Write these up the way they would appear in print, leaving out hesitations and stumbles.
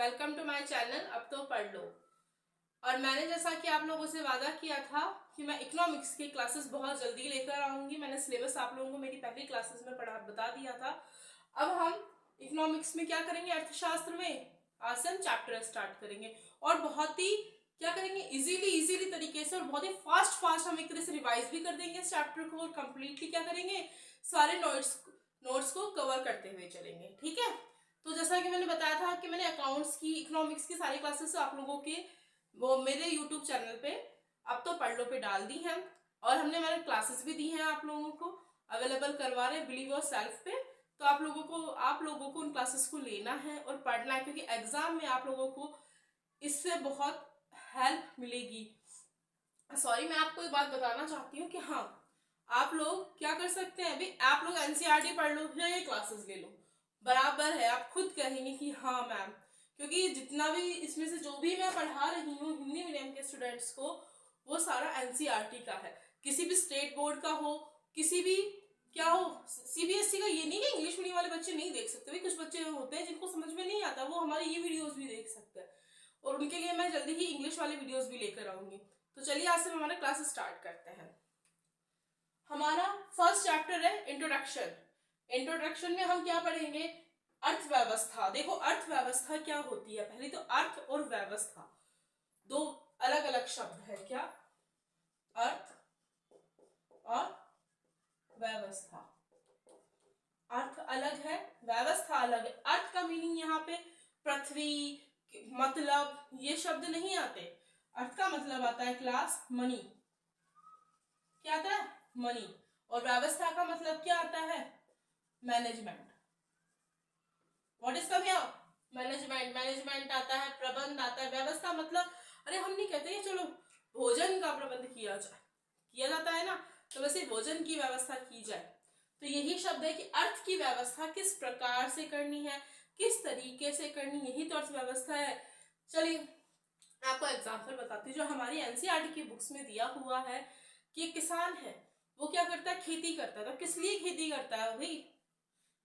Welcome to my channel अब तो पढ़ लो। और मैंने जैसा कि आप लोगों से वादा किया था कि मैं इकोनॉमिक्स की क्लासेस बहुत जल्दी लेकर आऊंगी। मैंने सिलेबस आप लोगों को मेरी पहली क्लासेस में बता दिया था। अब हम इकोनॉमिक्स में क्या करेंगे, अर्थशास्त्र में आज से हम चैप्टर स्टार्ट करेंगे और बहुत ही क्या करेंगे, इजीली तरीके से और बहुत ही फास्ट हम एक तरह से रिवाइज भी कर देंगे इस चैप्टर को और कंप्लीटली क्या करेंगे, सारे नोट्स को कवर करते हुए चलेंगे। ठीक है, तो जैसा कि मैंने बताया था कि मैंने अकाउंट्स की, इकोनॉमिक्स की सारी क्लासेस आप लोगों के वो मेरे यूट्यूब चैनल पे अब तो पढ़ लो पे डाल दी हैं और मैंने क्लासेस भी दी हैं आप लोगों को, अवेलेबल करवा रहे हैं बिलीव योर सेल्फ पे। तो आप लोगों को उन क्लासेस को लेना है और पढ़ना है, क्योंकि एग्जाम में आप लोगों को इससे बहुत हेल्प मिलेगी। सॉरी, मैं आपको एक बात बताना चाहती हूँ कि हाँ, आप लोग क्या कर सकते हैं, अभी आप लोग एनसीईआरटी पढ़ लो या ये क्लासेस ले लो, बराबर है। आप खुद कहेंगे कि हाँ मैम, क्योंकि जितना भी इसमें से जो भी मैं पढ़ा रही हूँ हिंदी मीडियम के स्टूडेंट्स को, वो सारा एनसीईआरटी का है। किसी भी स्टेट बोर्ड का हो, किसी भी क्या हो, सीबीएसई का ये नहीं कि इंग्लिश मीडियम वाले बच्चे नहीं देख सकते। कुछ बच्चे होते हैं जिनको समझ में नहीं आता, वो हमारे ये वीडियोस भी देख सकते हैं और उनके लिए मैं जल्दी ही इंग्लिश वाले वीडियोस भी लेकर आऊंगी। तो चलिए आज से हमारा क्लास स्टार्ट करते हैं। हमारा फर्स्ट चैप्टर है इंट्रोडक्शन। इंट्रोडक्शन में हम क्या पढ़ेंगे, अर्थव्यवस्था। देखो अर्थव्यवस्था क्या होती है, पहले तो अर्थ और व्यवस्था दो अलग अलग शब्द है। क्या, अर्थ और व्यवस्था। अर्थ अलग है, व्यवस्था अलग है। अर्थ का मीनिंग यहाँ पे पृथ्वी, मतलब ये शब्द नहीं आते। अर्थ का मतलब आता है क्लास, मनी। क्या आता है, मनी। और व्यवस्था का मतलब क्या आता है, management. What is come here, management. Management आता है, प्रबंध आता है। व्यवस्था मतलब, अरे हम नहीं कहते चलो भोजन का प्रबंध किया जाता है ना, तो वैसे भोजन की व्यवस्था की जाए। तो यही शब्द है कि अर्थ की व्यवस्था किस प्रकार से करनी है, किस तरीके से करनी, यही तो अर्थव्यवस्था है। चलिए आपको एग्जाम्पल बताती हूँ। जो हमारी एनसीईआरटी की बुक्स में दिया हुआ है कि एक किसान है, वो क्या करता है, खेती करता है। तो किस लिए खेती करता है भाई,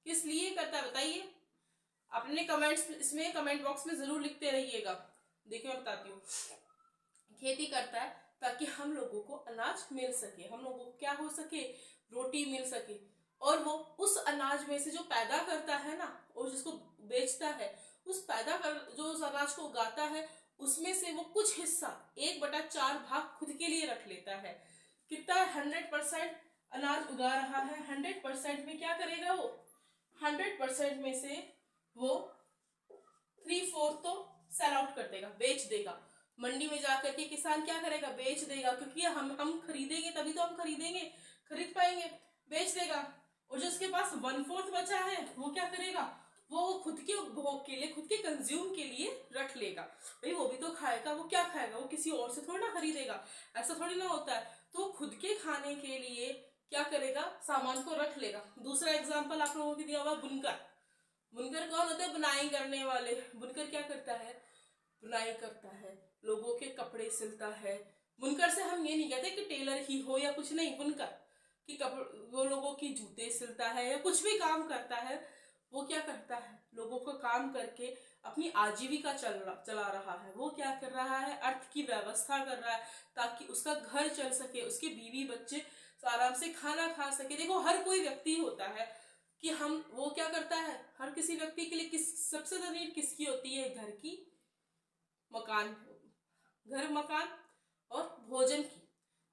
किस लिए करता है बताइए। अपने कमेंट्स इसमें कमेंट बॉक्स में जरूर लिखते रहिएगा। देखिए मैं बताती हूँ। खेती करता है ताकि हम लोगों को अनाज मिल सके, हम लोगों को क्या हो सके, रोटी मिल सके। और वो उस अनाज में से जो पैदा करता है ना और जिसको बेचता है, जो उस अनाज को उगाता है, उसमें से वो कुछ हिस्सा 1/4 भाग खुद के लिए रख लेता है। कितना, 100% अनाज उगा रहा है, 100% में क्या करेगा वो, 100% में से वो 3/4 तो सेल आउट कर देगा, बेच देगा। मंडी में जाकर के किसान क्या करेगा, बेच देगा, क्योंकि हम खरीदेंगे तभी तो हम खरीद पाएंगे, बेच देगा। और जो उसके पास 1/4 बचा है, वो क्या करेगा, वो खुद के उपभोग के लिए, खुद के कंज्यूम के लिए रख लेगा। भाई वो भी तो खाएगा, वो क्या खाएगा, वो किसी और से थोड़ी ना खरीदेगा, ऐसा थोड़ी ना होता है। तो खुद के खाने के लिए क्या करेगा, सामान को रख लेगा। दूसरा एग्जाम्पल आप लोगों को दिया हुआ, बुनकर। बुनकर कौन होते हैं, बुनाई करने वाले। बुनकर क्या करता है, बुनाई करता है, लोगों के कपड़े सिलता है। बुनकर से हम ये नहीं कहते कि टेलर ही हो या कुछ नहीं, बुनकर कि वो लोगों की जूते सिलता है या कुछ भी काम करता है। वो क्या करता है, लोगों को काम करके अपनी आजीविका चला रहा है। वो क्या कर रहा है, अर्थ की व्यवस्था कर रहा है ताकि उसका घर चल सके, उसके बीवी बच्चे आराम से खाना खा सके। देखो हर कोई व्यक्ति होता है कि वो क्या करता है, हर किसी व्यक्ति के लिए सबसे ज्यादा नीड किसकी होती है, घर की, मकान, घर मकान और भोजन की।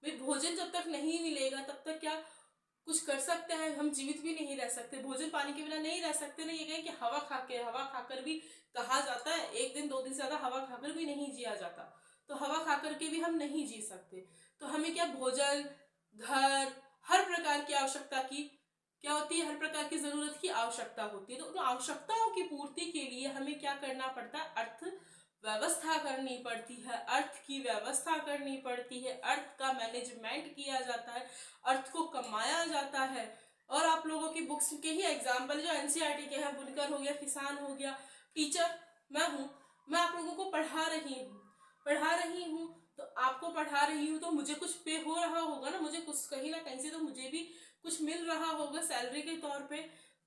भाई भोजन जब तक नहीं मिलेगा तब तक क्या कुछ कर सकते हैं, हम जीवित भी नहीं रह सकते। भोजन पानी के बिना नहीं रह सकते। नहीं ये कहें कि हवा खाकर भी कहा जाता है, 1 दिन 2 दिन से ज्यादा हवा खाकर भी नहीं जिया जाता, तो हवा खाकर के भी हम नहीं जी सकते। तो हमें क्या, भोजन, घर, हर प्रकार की आवश्यकता की क्या होती है, हर प्रकार की जरूरत की आवश्यकता होती है। तो उन आवश्यकताओं की पूर्ति के लिए हमें क्या करना पड़ता है, अर्थ व्यवस्था करनी पड़ती है, अर्थ की व्यवस्था करनी पड़ती है, अर्थ का मैनेजमेंट किया जाता है, अर्थ को कमाया जाता है। और आप लोगों की बुक्स के ही एग्जाम्पल जो एनसीईआरटी के हैं, बुनकर हो गया, किसान हो गया, टीचर मैं हूँ, मैं आप लोगों को पढ़ा रही हूँ। तो आपको पढ़ा रही हूँ तो मुझे कुछ पे हो रहा होगा ना, मुझे कुछ कहीं ना कहीं से तो मुझे भी कुछ मिल रहा होगा सैलरी के तौर पे।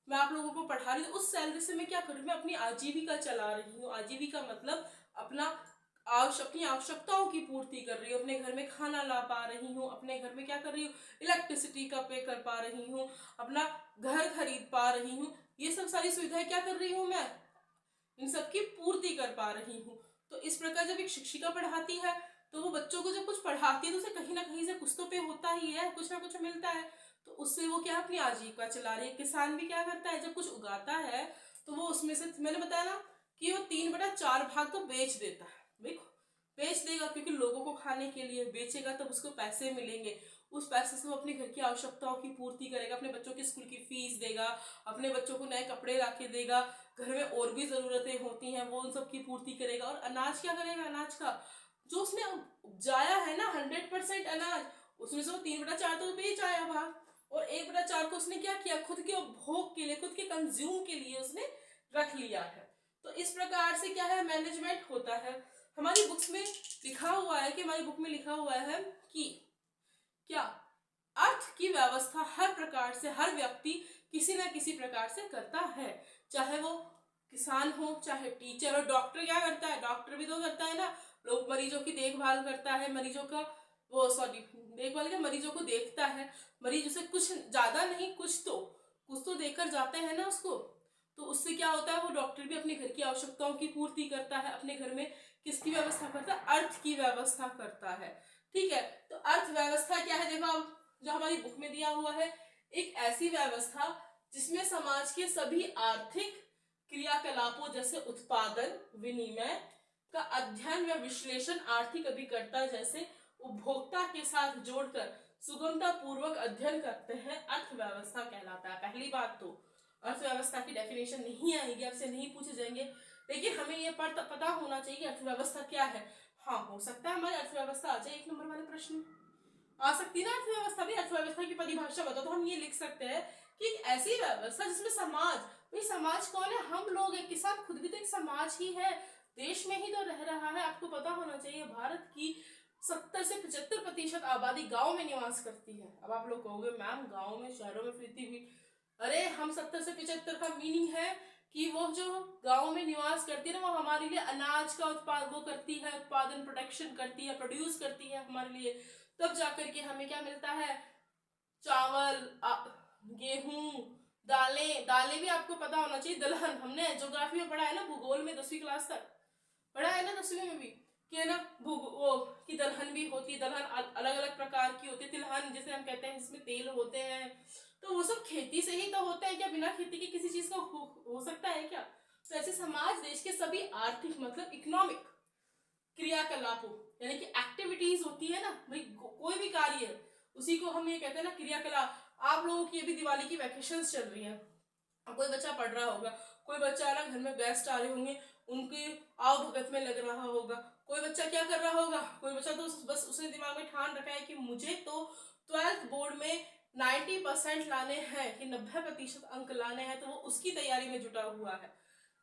मैं आप लोगों को पढ़ा रही हूँ, उस सैलरी से मैं क्या कर रही हूँ, मैं अपनी आजीविका चला रही हूँ। आजीविका मतलब अपनी आवश्यकताओं की पूर्ति कर रही हूँ, अपने घर में खाना ला पा रही हूँ, अपने घर में क्या कर रही हूँ, इलेक्ट्रिसिटी का पे कर पा रही हूँ, अपना घर खरीद पा रही हूँ। ये सब सारी सुविधाएं क्या कर रही हूँ, मैं इन सबकी पूर्ति कर पा रही हूँ। तो इस प्रकार जब एक शिक्षिका पढ़ाती है तो वो बच्चों को जब कुछ पढ़ाती है तो उसे कहीं ना कहीं से कुछ तो पे होता ही है, कुछ ना कुछ मिलता है। तो उससे वो क्या अपनी आजीविका चला रही है। किसान भी क्या करता है, जब कुछ उगाता है तो वो उसमें से, मैंने बताया ना कि वो 3/4 भाग तो बेच देता है। देखो, बेच देगा क्योंकि लोगों को खाने के लिए बेचेगा, तब उसको पैसे मिलेंगे। उस पैसे से वो अपने घर की आवश्यकताओं की पूर्ति करेगा, अपने बच्चों की स्कूल की फीस देगा, अपने बच्चों को नए कपड़े ला के देगा, घर में और भी जरूरतें होती हैं वो उन सब की पूर्ति करेगा। और अनाज क्या करेगा, अनाज का जो उसने उपजाया है ना 100% अनाज, उसमें से वो 3/4 तो बेच आया भाग, और 1/4 को उसने क्या किया, खुद के उपभोग के लिए, खुद के कंज्यूम के लिए उसने रख लिया है। तो इस प्रकार से क्या है, मैनेजमेंट होता है। हमारी बुक्स में लिखा हुआ है कि हमारी बुक में लिखा हुआ है कि क्या अर्थ की व्यवस्था हर प्रकार से हर व्यक्ति किसी न किसी प्रकार से करता है, चाहे वो किसान हो, चाहे टीचर हो। डॉक्टर क्या करता है, डॉक्टर भी तो करता है ना, लोग मरीजों की देखभाल करता है, मरीजों का वो सॉरी देखभाल के मरीजों को देखता है, मरीज उसे कुछ ज्यादा नहीं कुछ तो देकर जाते हैं ना उसको। तो उससे क्या होता है, वो डॉक्टर भी अपने घर की आवश्यकताओं की पूर्ति करता है, अपने घर में किसकी व्यवस्था करता है, अर्थ की व्यवस्था करता है। ठीक है, तो अर्थव्यवस्था क्या है, देखो अब जो हमारी बुक में दिया हुआ है, एक ऐसी व्यवस्था जिसमें समाज के सभी आर्थिक क्रियाकलापों जैसे उत्पादन, विनिमय का अध्ययन व विश्लेषण, आर्थिक अभिकर्ता जैसे उपभोक्ता के साथ जोड़कर सुगमता पूर्वक अध्ययन करते हैं, अर्थव्यवस्था कहलाता है। पहली बात तो अर्थव्यवस्था की डेफिनेशन नहीं आएगी, आपसे नहीं पूछे जाएंगे, लेकिन हमें ये पता होना चाहिए कि अर्थव्यवस्था क्या है। हाँ, हो सकता है हमारी अर्थव्यवस्था आ जाए 1 नंबर वाले प्रश्न आ सकती है ना अर्थव्यवस्था भी। अर्थव्यवस्था की परिभाषा बताओ, तो हम ये लिख सकते हैं कि एक ऐसी व्यवस्था जिसमें समाज, भाई समाज कौन है, हम लोग हैं, किसान खुद भी तो एक समाज ही है, देश में ही तो रह रहा है। आपको पता होना चाहिए भारत की 70 से 75% आबादी गांव में निवास करती है। अब आप लोग कहोगे मैम गांव में शहरों में फिरती भी, अरे हम 70 से 75 का मीनिंग है कि वो जो गांव में निवास करती है ना, वो हमारे लिए अनाज का वो करती है, उत्पादन, प्रोडक्शन करती है, प्रोड्यूस करती है हमारे लिए। तब जाकर के हमें क्या मिलता है, चावल, गेहूं, दालें भी आपको पता होना चाहिए, दलहन, हमने ज्योग्राफी में पढ़ा है ना, भूगोल में 10वीं क्लास तक पढ़ा है ना, 10वीं में भी कि है ना, वो की दलहन भी होती है, दलहन अलग अलग प्रकार की होती है, तिलहन जिसे हम कहते हैं जिसमें तेल होते हैं। तो वो सब खेती से ही तो होता है क्या, बिना खेती के किसी चीज का हो सकता है क्या। तो ऐसे समाज देश के सभी आर्थिक मतलब इकोनॉमिक क्रियाकलापों यानी कि एक्टिविटीज होती है ना, भाई कोई भी कार्य है उसी को हम ये कहते हैं ना क्रियाकलाप। आप लोगों की अभी दिवाली की वैकेशंस चल रही है, कोई बच्चा पढ़ रहा होगा, कोई बच्चा ना घर में गेस्ट आ रहे होंगे, उनके आओ भगत में लग रहा होगा, कोई बच्चा क्या कर रहा होगा, कोई बच्चा तो बस उसने दिमाग में ठान रखा है कि मुझे तो 12th बोर्ड में 90% लाने हैं, कि 90% अंक लाने हैं, तो वो उसकी तैयारी में जुटा हुआ है।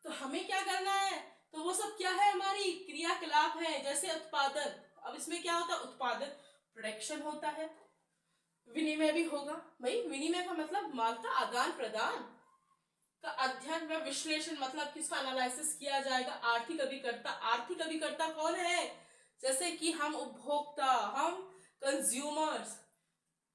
तो हमें क्या करना है, तो वो सब क्या है, हमारी क्रियाकलाप है, जैसे उत्पादन। अब इसमें क्या होता है, उत्पादन प्रोडक्शन होता है, विनिमय भी होगा। भाई विनिमय का मतलब माल का आदान प्रदान का अध्ययन व विश्लेषण, मतलब किसका एनालिसिस किया जाएगा, आर्थिक अभिकर्ता। आर्थिक अभिकर्ता कौन है, जैसे कि हम उपभोक्ता, हम कंज्यूमर्स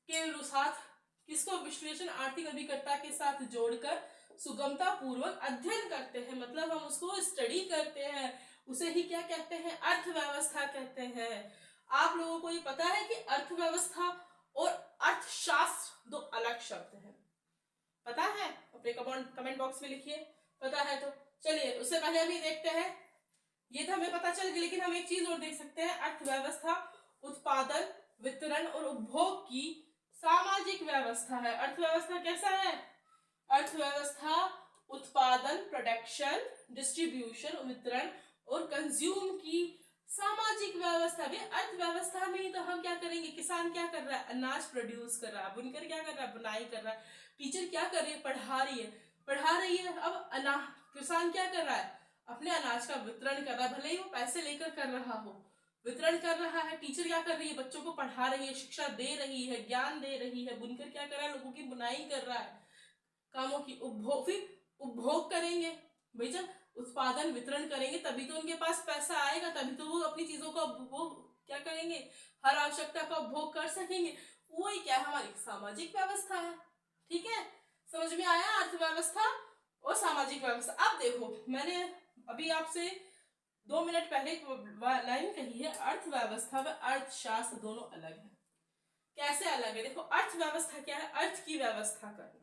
के साथ किसको विश्लेषण आर्थिक अभिकर्ता के साथ जोड़कर सुगमता पूर्वक अध्ययन करते हैं, मतलब हम उसको स्टडी करते हैं, उसे ही क्या कहते हैं, अर्थव्यवस्था कहते हैं। आप लोगों को ये पता है कि अर्थव्यवस्था और अर्थशास्त्र दो अलग शब्द हैं, पता है, अपने कमेंट बॉक्स में लिखिए, पता है तो। चलिए उससे पहले अभी देखते हैं, ये तो हमें पता चल गया, लेकिन हम एक चीज और देख सकते हैं, अर्थव्यवस्था उत्पादन, वितरण और उपभोग की सामाजिक व्यवस्था है। अर्थव्यवस्था कैसा है, अर्थव्यवस्था उत्पादन, प्रोडक्शन, डिस्ट्रीब्यूशन, वितरण और कंज्यूम की सामाजिक व्यवस्था भी। अर्थव्यवस्था में ही तो हम क्या करेंगे, किसान क्या कर रहा है, अनाज प्रोड्यूस कर रहा है, बुनकर क्या कर रहा है, बुनाई कर रहा है, टीचर क्या कर रही है, पढ़ा रही है। अब किसान क्या कर रहा है, अपने अनाज का वितरण कर रहा है, भले ही वो पैसे लेकर कर रहा हो, वितरण कर रहा है। टीचर क्या कर रही है, बच्चों को पढ़ा रही है, शिक्षा दे रही है, ज्ञान दे रही है। बुनकर क्या कर रहा है, लोगों की बुनाई कर रहा है। कामों की उपभोग, फिर उपभोग करेंगे भाई, जब उत्पादन वितरण करेंगे तभी तो उनके पास पैसा आएगा, तभी तो वो अपनी चीजों का उपभोग क्या करेंगे, हर आवश्यकता का उपभोग कर सकेंगे। वही क्या है, हमारी सामाजिक व्यवस्था है। ठीक है, समझ में आया अर्थव्यवस्था और सामाजिक व्यवस्था। अब देखो, मैंने अभी आपसे 2 मिनट पहले एक लाइन कही है, अर्थव्यवस्था व अर्थशास्त्र दोनों अलग है। कैसे अलग है? देखो, अर्थव्यवस्था क्या है? अर्थ की व्यवस्था करना,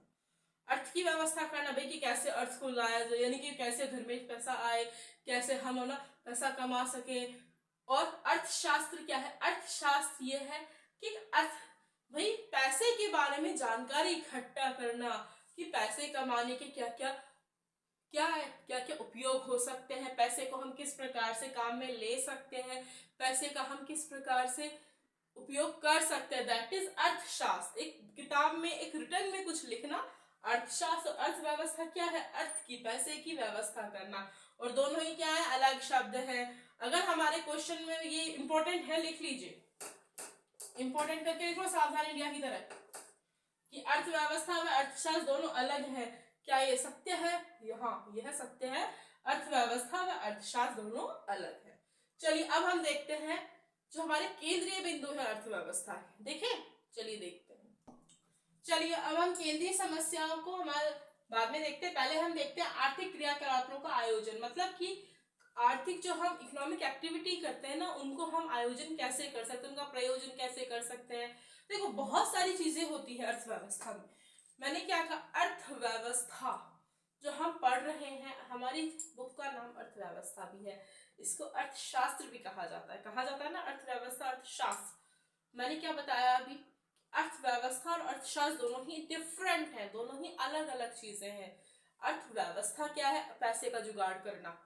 अर्थ की व्यवस्था करना भाई कि कैसे अर्थ को लाया जाए, यानी कि कैसे घर में पैसा आए, कैसे हम अपना पैसा कमा सके। और अर्थशास्त्र क्या है? अर्थशास्त्र ये है कि अर्थ भाई पैसे के बारे में जानकारी इकट्ठा करना, कि पैसे कमाने के क्या क्या उपयोग हो सकते हैं, पैसे को हम किस प्रकार से काम में ले सकते हैं, पैसे का हम किस प्रकार से उपयोग कर सकते हैं, दैट इज अर्थशास्त्र। एक किताब में, एक रिटर्न में कुछ लिखना। अर्थशास्त्र, अर्थव्यवस्था क्या है? अर्थ की, पैसे की व्यवस्था करना। और दोनों ही क्या है? अलग शब्द है। अगर हमारे क्वेश्चन में ये इंपॉर्टेंट है, लिख लीजिए, इंपॉर्टेंट करके लिखो सावधान इंडिया की तरह, कि अर्थव्यवस्था व अर्थशास्त्र दोनों अलग है। क्या ये सत्य है? हाँ, यह सत्य है, अर्थव्यवस्था व अर्थशास्त्र दोनों अलग है। चलिए अब हम देखते हैं जो हमारे केंद्रीय बिंदु है अर्थव्यवस्था के। देखें, चलिए देखते हैं। चलिए अब हम केंद्रीय समस्याओं को हमारे बाद में देखते हैं। पहले हम देखते हैं आर्थिक क्रियाकलापों का आयोजन, मतलब कि आर्थिक जो हम इकोनॉमिक एक्टिविटी करते हैं ना, उनको हम आयोजन कैसे कर सकते हैं, उनका प्रयोजन कैसे कर सकते हैं। देखो, बहुत सारी चीजें होती है अर्थव्यवस्था में। मैंने क्या कहा? अर्थव्यवस्था जो हम पढ़ रहे हैं, हमारी बुक का नाम अर्थव्यवस्था भी है, इसको अर्थशास्त्र भी कहा जाता है ना, अर्थव्यवस्था अर्थशास्त्र। मैंने क्या बताया अभी? अर्थव्यवस्था और अर्थशास्त्र दोनों ही डिफरेंट है, दोनों ही अलग अलग चीजें हैं। अर्थव्यवस्था क्या है? पैसे का जुगाड़ करना,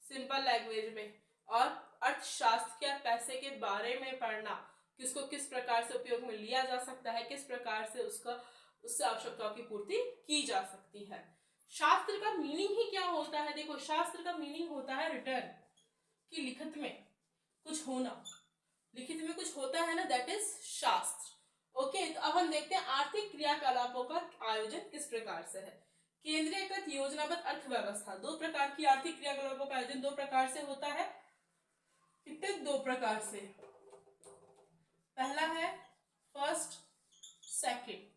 सिंपल लैंग्वेज में। और अर्थशास्त्र क्या? पैसे के बारे में पढ़ना, किसको किस प्रकार से उपयोग में लिया जा सकता है, किस प्रकार से उससे आवश्यकताओं की पूर्ति की जा सकती है। शास्त्र का मीनिंग ही क्या होता है? देखो, शास्त्र का मीनिंग होता है रिटर्न, कि लिखित में कुछ होना, लिखित में कुछ होता है ना, दैट इज शास्त्र। ओके, तो अब हम देखते हैं आर्थिक क्रियाकलापों का आयोजन किस प्रकार से है। केंद्रीयकृत योजनाबद्ध अर्थव्यवस्था, दो प्रकार की आर्थिक क्रियाकलापों का आयोजन दो प्रकार से होता है। कितने? दो प्रकार से। पहला है फर्स्ट, सेकंड।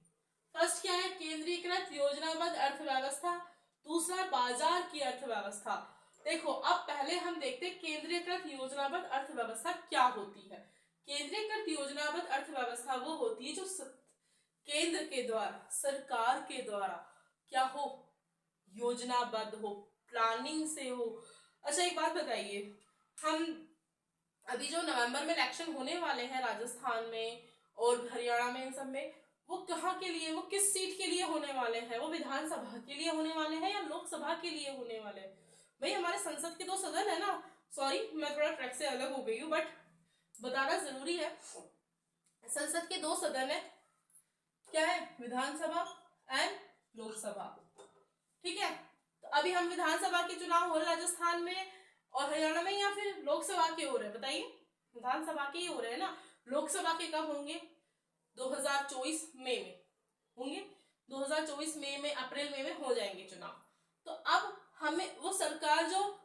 फर्स्ट क्या है? केंद्रीकृत योजनाबद्ध अर्थव्यवस्था। दूसरा बाजार की अर्थव्यवस्था। देखो, अब पहले हम देखते हैं केंद्रीकृत योजनाबद्ध अर्थव्यवस्था क्या होती है। केंद्रीकृत योजनाबद्ध अर्थव्यवस्था वो होती है जो केंद्र के द्वारा, सरकार के द्वारा क्या हो? योजनाबद्ध हो, प्लानिंग से हो। अच्छा, एक बात बताइए, हम अभी जो नवंबर में इलेक्शन होने वाले हैं राजस्थान में और हरियाणा में, इन सब में, वो कहाँ के लिए, वो किस सीट के लिए होने वाले हैं? वो विधानसभा के लिए होने वाले हैं या लोकसभा के लिए होने वाले हैं? भाई, हमारे संसद के दो सदन है ना। सॉरी, मैं थोड़ा ट्रैक से अलग हो गई हूँ, बट बताना जरूरी है। संसद के दो सदन है, क्या है? विधानसभा एंड लोकसभा। ठीक है, तो अभी हम विधानसभा के चुनाव हो रहे राजस्थान में और हरियाणा में, या फिर लोकसभा के हो रहे हैं? बताइए। विधानसभा के ही हो रहे हैं ना। लोकसभा के कब होंगे? 2024 मई में होंगे। 2024 मई में, अप्रैल मई में हो जाएंगे चुनाव। तो अब हमें वो सरकार जो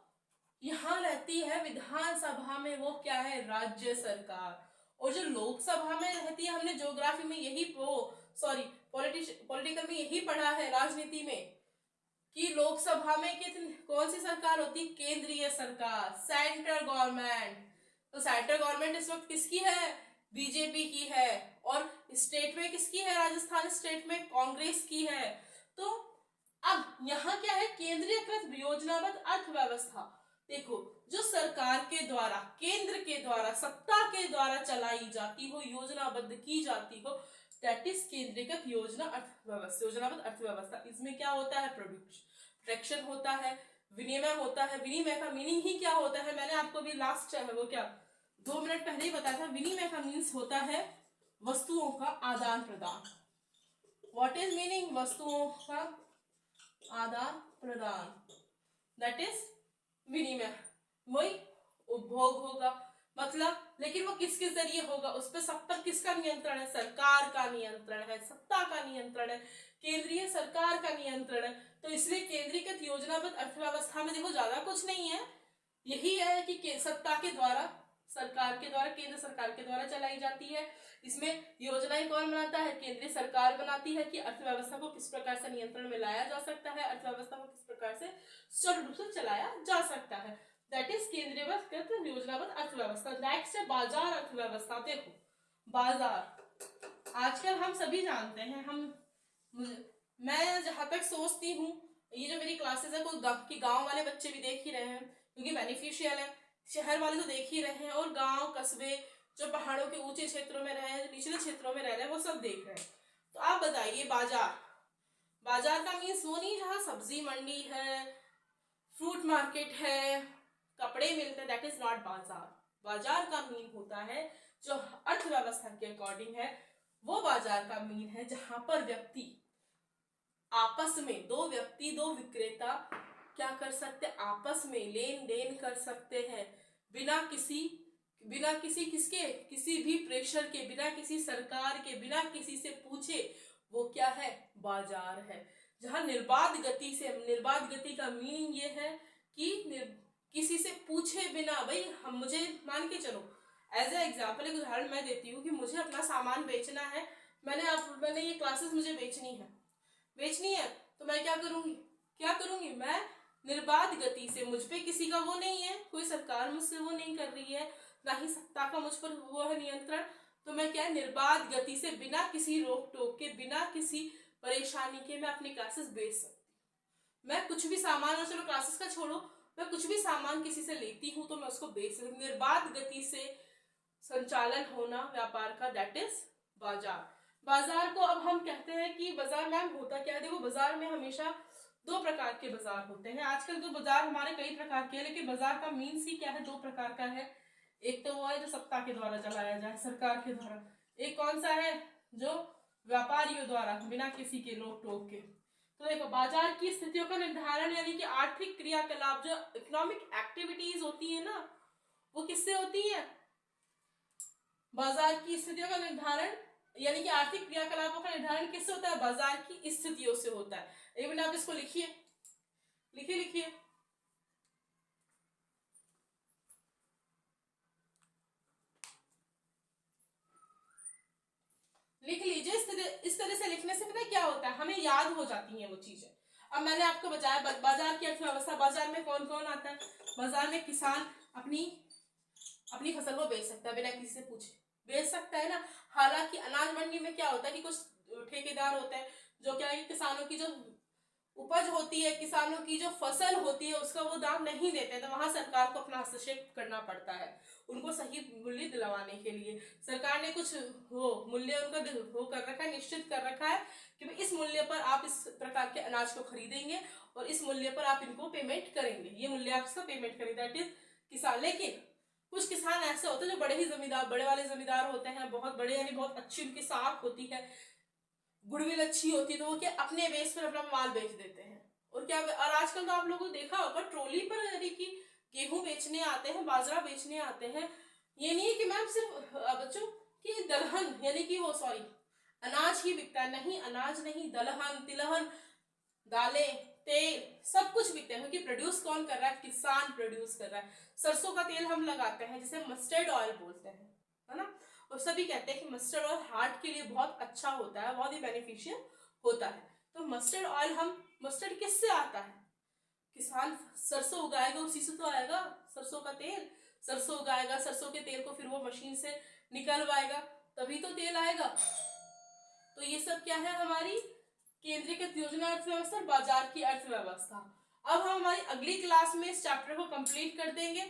यहाँ रहती है विधानसभा में, वो क्या है? राज्य सरकार। और जो लोकसभा में रहती है, हमने ज्योग्राफी में यही पॉलिटिकल में यही पढ़ा है, राजनीति में, कि लोकसभा में कौन सी सरकार होती है? केंद्रीय सरकार, सेंट्रल गवर्नमेंट। तो सेंट्रल गवर्नमेंट इस वक्त किसकी है? बीजेपी की है। और स्टेट में किसकी है? राजस्थान स्टेट में कांग्रेस की है। तो अब यहाँ क्या है? केंद्रीयकृत योजनाबद्ध अर्थव्यवस्था। देखो, जो सरकार के द्वारा, केंद्र के द्वारा, सत्ता के द्वारा चलाई जाती हो, योजनाबद्ध की जाती हो, दैट इज केंद्रीकृत योजना अर्थव्यवस्था, योजनाबद्ध अर्थव्यवस्था। इसमें क्या होता है? प्रोडक्शन होता है, विनिमय होता है। विनिमय का मीनिंग ही क्या होता है? मैंने आपको भी लास्ट वो क्या 2 मिनट पहले ही बताया था। विनिमय का मीन्स होता है वस्तुओं का आदान प्रदान। What is meaning? वस्तुओं का आदान प्रदान, दैट इज विनिमय। वही उपभोग होगा, मतलब लेकिन वो किसके जरिए होगा, उस पर सब पर किसका नियंत्रण है, सरकार का नियंत्रण है, सत्ता का नियंत्रण है, केंद्रीय सरकार का नियंत्रण है। तो इसलिए केंद्रीकृत योजनाबद्ध अर्थव्यवस्था में देखो ज्यादा कुछ नहीं है, यही है कि सत्ता के द्वारा, सरकार के द्वारा, केंद्र सरकार के द्वारा चलाई जाती है। इसमें योजनाएं कौन बनाता है, केंद्रीय सरकार बनाती है कि अर्थव्यवस्था को किस प्रकार से नियंत्रण में लाया जा सकता है, अर्थव्यवस्था को किस प्रकार से सुचारू रूप से चलाया जा सकता है। दैट इज केंद्रीयकृत योजनाबद्ध अर्थव्यवस्था। नेक्स्ट है बाजार अर्थव्यवस्था। देखो बाजार आजकल हम सभी जानते हैं, मैं जहां तक सोचती हूँ, ये जो मेरी क्लासेस है कोई गांव वाले बच्चे भी देख ही रहे हैं क्योंकि बेनिफिशियल है, शहर वाले तो देख ही रहे हैं, और गांव कस्बे जो पहाड़ों के ऊंचे क्षेत्रों में रहे हैं, जो निचले क्षेत्रों में रह रहे हैं, वो सब देख रहे हैं। तो आप बताइए बाजार का मीन्स वो नहीं जहाँ सब्जी मंडी है, फ्रूट मार्केट है, कपड़े मिलते हैं, दैट इज नॉट बाजार। बाजार का मीन होता है जो अर्थव्यवस्था के अकॉर्डिंग है, वो बाजार का मीन है जहां पर व्यक्ति आपस में, दो व्यक्ति दो विक्रेता क्या कर सकते, आपस में लेन देन कर सकते हैं बिना किसी किसी भी प्रेशर के, बिना किसी सरकार के, बिना किसी से पूछे। वो क्या है, बाजार है। जहां निर्बाध गति का मीनिंग ये है कि किसी से पूछे बिना, भाई हम, मुझे मान के चलो एज ए एग्जाम्पल, एक उदाहरण मैं देती हूँ कि मुझे अपना सामान बेचना है, मैंने ये क्लासेस मुझे बेचनी है, तो मैं क्या करूंगी, मैं निर्बाध गति से, मुझ पे किसी का वो नहीं है, कोई सरकार मुझसे वो नहीं कर रही है, ना ही सत्ता का मुझ पर वो है नियंत्रण, तो मैं क्या, निर्बाध गति से, बिना किसी रोक टोक के, बिना किसी परेशानी के मैं अपनी क्लासेस बेच सकती। मैं कुछ भी सामान, चलो क्लासेस का छोड़ो, मैं कुछ भी सामान किसी से लेती हूँ तो मैं उसको बेच सकती। निर्बाध गति से संचालन होना व्यापार का, दैट इज बाजार को अब हम कहते हैं कि बाजार मैम होता क्या है। देखो बाजार में हमेशा दो प्रकार के बाजार होते हैं। आजकल तो बाजार हमारे कई प्रकार के हैं, लेकिन बाजार का मीन्स ही क्या है, दो प्रकार का है। एक तो वो है जो सत्ता के द्वारा चलाया जाए, सरकार के द्वारा। एक कौन सा है, जो व्यापारियों द्वारा, बिना किसी के रोक टोक के। तो देखो बाजार की स्थितियों का निर्धारण यानी कि आर्थिक क्रियाकलाप, जो इकोनॉमिक एक्टिविटीज होती है ना, वो किससे होती है, बाजार की स्थितियों का निर्धारण यानी कि आर्थिक क्रियाकलापों का निर्धारण किससे होता है, बाजार की स्थितियों से होता है। एक मिनट आप इसको लिखिए, लिख लीजिए। इस तरह से लिखने से पता है क्या होता है, हमें याद हो जाती हैं वो चीजें। अब मैंने आपको बताया बाजार की अर्थव्यवस्था, बाजार में कौन कौन आता है, बाजार में किसान अपनी फसल को बेच सकता है, बिना किसी से पूछे बेच सकता है ना। हालांकि अनाज मंडी में क्या होता है कि कुछ ठेकेदार होते हैं जो क्या है कि किसानों की जो उपज होती है, किसानों की जो फसल होती है, उसका वो दाम नहीं देते, तो वहां सरकार को अपना हस्तक्षेप करना पड़ता है उनको सही मूल्य दिलवाने के लिए। सरकार ने कुछ मूल्य उनका वो कर रखा है, निश्चित कर रखा है कि इस मूल्य पर आप इस प्रकार के अनाज को खरीदेंगे और इस मूल्य पर आप इनको पेमेंट करेंगे, ये मूल्य आप इसका पेमेंट करेंगे, दैट इज किसान। लेकिन कुछ किसान ऐसे होते हैं जो बड़े वाले जमींदार होते हैं, बहुत बड़े, यानी बहुत अच्छी उनकी साख होती है, गुडविल अच्छी होती है, तो वो क्या अपने बेस पर अपना माल बेच देते हैं। और क्या, और आजकल तो आप लोगों ने देखा होगा ट्रॉली पर यानी कि गेहूं बेचने आते हैं, बाजरा बेचने आते हैं। ये नहीं है कि मैम सिर्फ बच्चों की दलहन यानी कि वो सॉरी अनाज ही बिकता है, नहीं, अनाज नहीं, दलहन, तिलहन, दालें, तेल, सब कुछ बिकते हैं, क्योंकि प्रोड्यूस कौन कर रहा है, किसान प्रोड्यूस कर रहा है। सरसों का तेल हम लगाते हैं जिसे मस्टर्ड ऑयल बोलते हैं, है ना, और सभी कहते हैं कि मस्टर्ड ऑयल हार्ट के लिए बहुत अच्छा होता है, बहुत ही बेनिफिशियल होता है। तो मस्टर्ड ऑयल, मस्टर्ड किससे आता है, किसान सरसों उगाएगा, उसी से तो आएगा सरसों का तेल। सरसों उगाएगा, सरसों के तेल को फिर वो मशीन से निकलवाएगा, तभी तो तेल आएगा। तो ये सब क्या है, हमारी केंद्रीकृत योजना अर्थव्यवस्था और बाजार की अर्थव्यवस्था। अब हम हमारी अगली क्लास में इस चैप्टर को कंप्लीट कर देंगे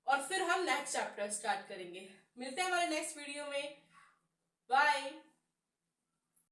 और फिर हम नेक्स्ट चैप्टर स्टार्ट करेंगे। मिलते हैं हमारे नेक्स्ट वीडियो में, बाय।